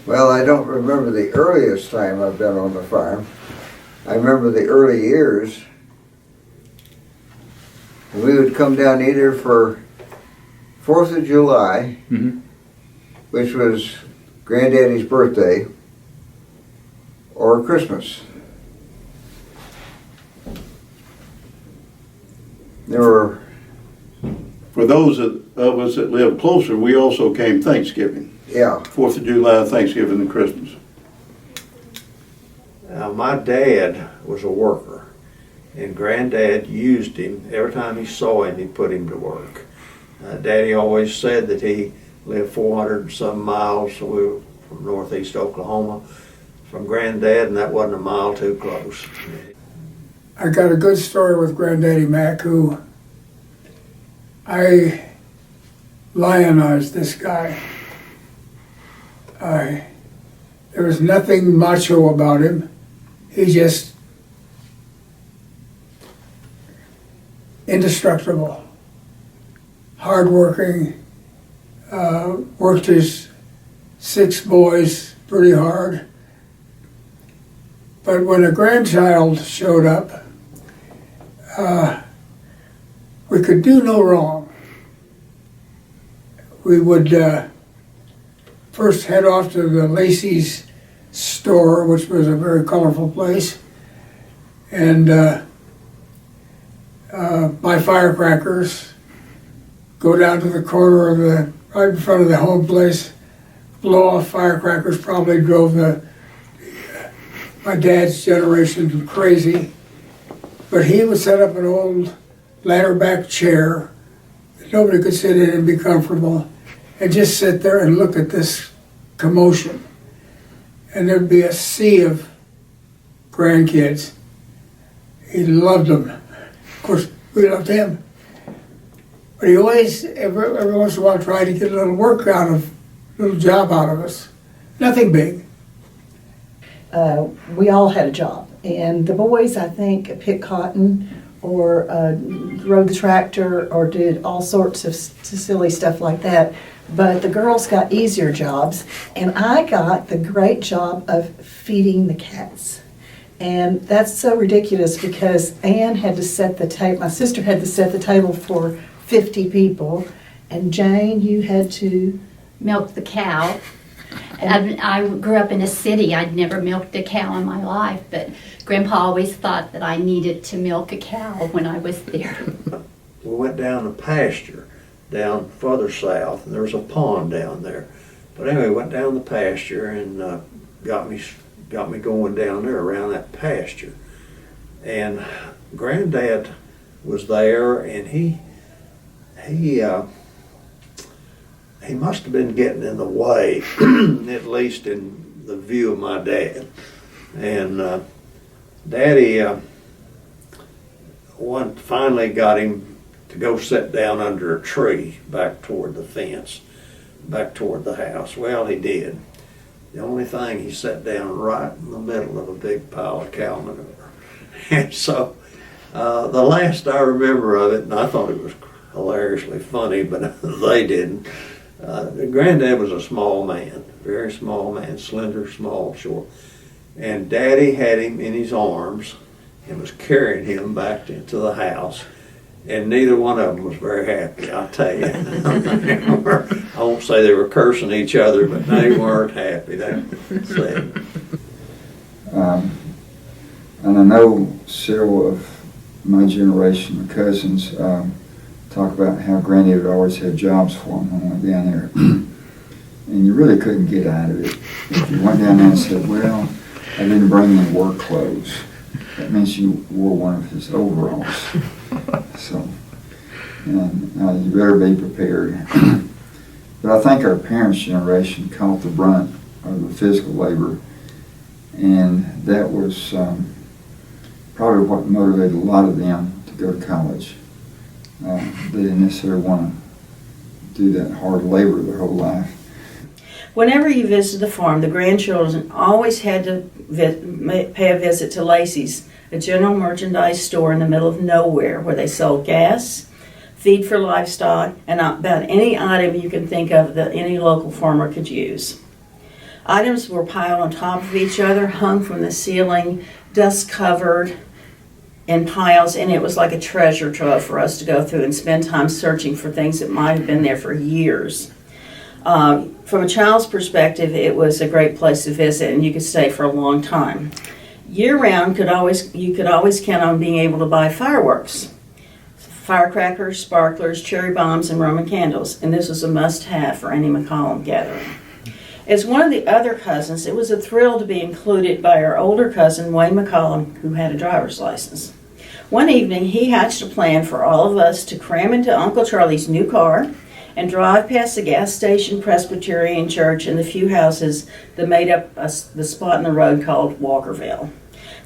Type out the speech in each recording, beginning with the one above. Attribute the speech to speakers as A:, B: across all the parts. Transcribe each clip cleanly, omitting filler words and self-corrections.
A: Well, I don't remember the earliest time I've been on the farm. I remember the early years. We would come down either for 4th of July, which was Granddaddy's birthday, or Christmas. There were...
B: For those of us that live closer, we also came Thanksgiving.
A: Yeah.
B: 4th of July, Thanksgiving, and Christmas.
C: Now, my dad was a worker, and Granddad used him. Every time he saw him, he put him to work. Daddy always said that he lived 400 and some miles from northeast Oklahoma from Granddad, and that wasn't a mile too close.
D: I got a good story with Granddaddy Mac, who I lionized this guy. There was nothing macho about him. He just indestructible, hardworking, worked his 6 boys pretty hard. But when a grandchild showed up, we could do no wrong. We would first head off to the Lacey's store, which was a very colorful place, and buy firecrackers, go down to the corner of right in front of the home place, blow off firecrackers. Probably drove my dad's generation crazy. But he would set up an old ladder-back chair that nobody could sit in and be comfortable, and just sit there and look at this commotion. And there'd be a sea of grandkids. He loved them. Of course, we loved him. But he always, every once in a while, tried to get a little work a little job out of us. Nothing big.
E: We all had a job. And the boys, I think, picked cotton or rode the tractor or did all sorts of silly stuff like that. But the girls got easier jobs, and I got the great job of feeding the cats. And that's so ridiculous because Ann had to set the table, my sister had to set the table for 50 people, and Jane, you had to
F: milk the cow. I grew up in a city. I'd never milked a cow in my life, but Grandpa always thought that I needed to milk a cow when I was there.
C: We went down the pasture down further south, and there was a pond down there. But anyway, went down the pasture and got me going down there around that pasture. And Granddad was there, and he must have been getting in the way, at least in the view of my dad. And Daddy finally got him to go sit down under a tree back toward the fence, back toward the house. Well, he did. The only thing, he sat down right in the middle of a big pile of cow manure. And so the last I remember of it, and I thought it was hilariously funny, but they didn't. Granddad was a small man, very small man, slender, small, short. And Daddy had him in his arms and was carrying him back into the house. And neither one of them was very happy, I'll tell you. I won't say they were cursing each other, but they weren't happy. That's it.
G: And I know several of my generation of cousins talk about how Granddad would always have jobs for them when we went down there. And you really couldn't get out of it. If you went down there and said, well, I didn't bring any work clothes, that means you wore one of his overalls. So, and you better be prepared. But I think our parents' generation caught the brunt of the physical labor, and that was probably what motivated a lot of them to go to college. They didn't necessarily want to do that hard labor their whole life.
H: Whenever you visited the farm, the grandchildren always had to pay a visit to Lacey's, a general merchandise store in the middle of nowhere where they sold gas, feed for livestock, and about any item you can think of that any local farmer could use. Items were piled on top of each other, hung from the ceiling, dust covered in piles, and it was like a treasure trove for us to go through and spend time searching for things that might have been there for years. From a child's perspective, it was a great place to visit, and you could stay for a long time. Year-round, you could always count on being able to buy fireworks, firecrackers, sparklers, cherry bombs, and Roman candles, and this was a must-have for any McCollum gathering. As one of the other cousins, it was a thrill to be included by our older cousin, Wayne McCollum, who had a driver's license. One evening, he hatched a plan for all of us to cram into Uncle Charlie's new car and drive past the gas station, Presbyterian church, and the few houses that made up the spot in the road called Walkerville.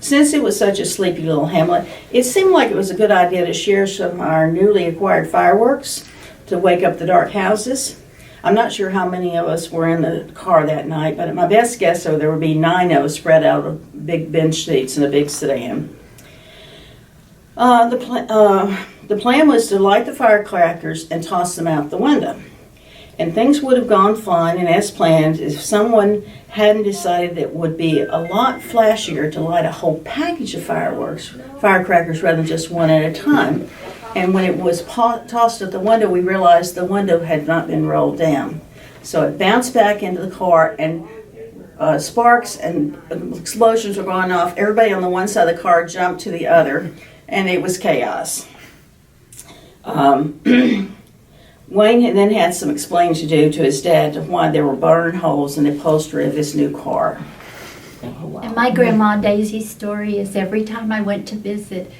H: Since it was such a sleepy little hamlet, it seemed like it was a good idea to share some of our newly acquired fireworks to wake up the dark houses. I'm not sure how many of us were in the car that night, but at my best guess, there would be 9 of us spread out of big bench seats in a big sedan. The plan was to light the firecrackers and toss them out the window. And things would have gone fine and as planned if someone hadn't decided that it would be a lot flashier to light a whole package of firecrackers rather than just one at a time. And when it was tossed at the window, we realized the window had not been rolled down. So it bounced back into the car, and sparks and explosions were going off. Everybody on the one side of the car jumped to the other, and it was chaos. Wayne then had some explaining to do to his dad to why there were burn holes in the upholstery of his new car.
F: And my grandma Daisy's story is every time I went to visit,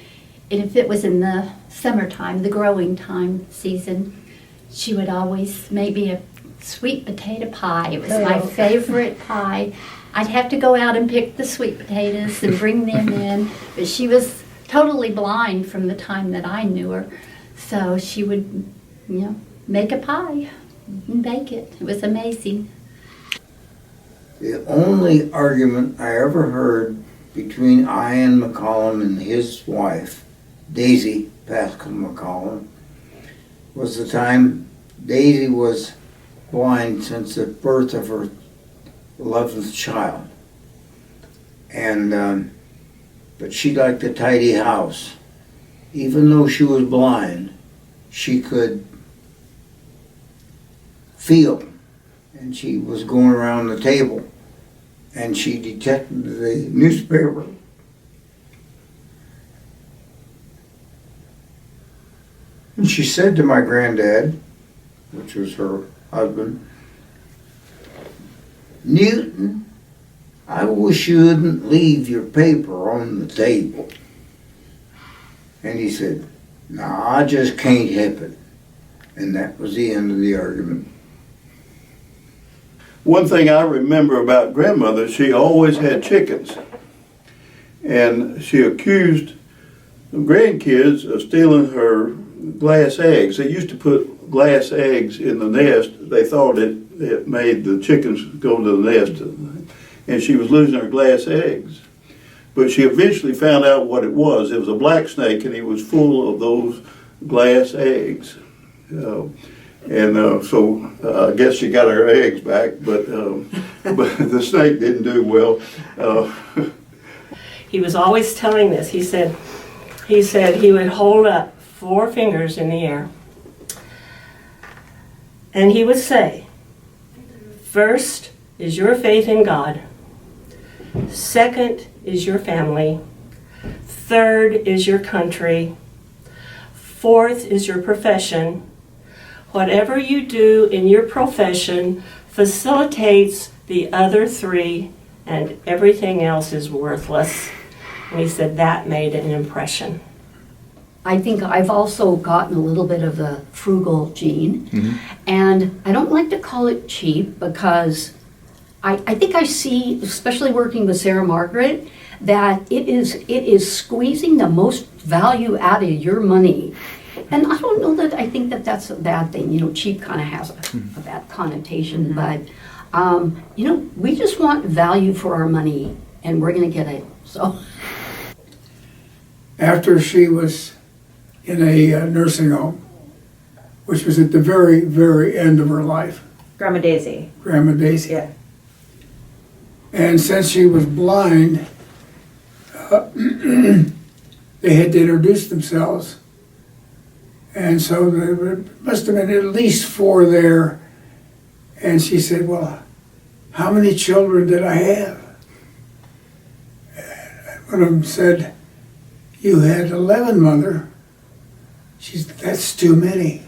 F: and if it was in the summertime, the growing time season, she would always make me a sweet potato pie. It was my favorite pie. I'd have to go out and pick the sweet potatoes and bring them in, but she was totally blind from the time that I knew her. So she would, make a pie and bake it. It was amazing.
A: The only argument I ever heard between Ian McCollum and his wife, Daisy Pascal McCollum, was the time Daisy was blind since the birth of her 11th child. And, but she liked a tidy house. Even though she was blind, she could feel. And she was going around the table and she detected the newspaper. And she said to my granddad, which was her husband, "Newton, I wish you wouldn't leave your paper on the table." And he said, "No, I just can't help it." And that was the end of the argument.
B: One thing I remember about grandmother, she always had chickens. And she accused the grandkids of stealing her glass eggs. They used to put glass eggs in the nest. They thought it made the chickens go to the nest. And she was losing her glass eggs. But she eventually found out what it was. It was a black snake, and it was full of those glass eggs. So I guess she got her eggs back, but the snake didn't do well.
I: He was always telling this. He said he would hold up 4 fingers in the air, and he would say, "First is your faith in God. Second is your family. Third is your country. Fourth is your profession. Whatever you do in your profession facilitates the other 3, and everything else is worthless." And he said that made an impression.
J: I think I've also gotten a little bit of the frugal gene, and I don't like to call it cheap because I think I see, especially working with Sarah Margaret, that it is squeezing the most value out of your money. And I don't know that I think that that's a bad thing. Cheap kind of has a bad connotation, but we just want value for our money, and we're going to get it. So,
D: After she was in a nursing home, which was at the very, very end of her life,
K: Grandma Daisy.
D: Grandma Daisy.
K: Yeah.
D: And since she was blind, they had to introduce themselves. And so there must have been at least 4 there. And she said, well, how many children did I have? And one of them said, you had 11, Mother. She said, that's too many.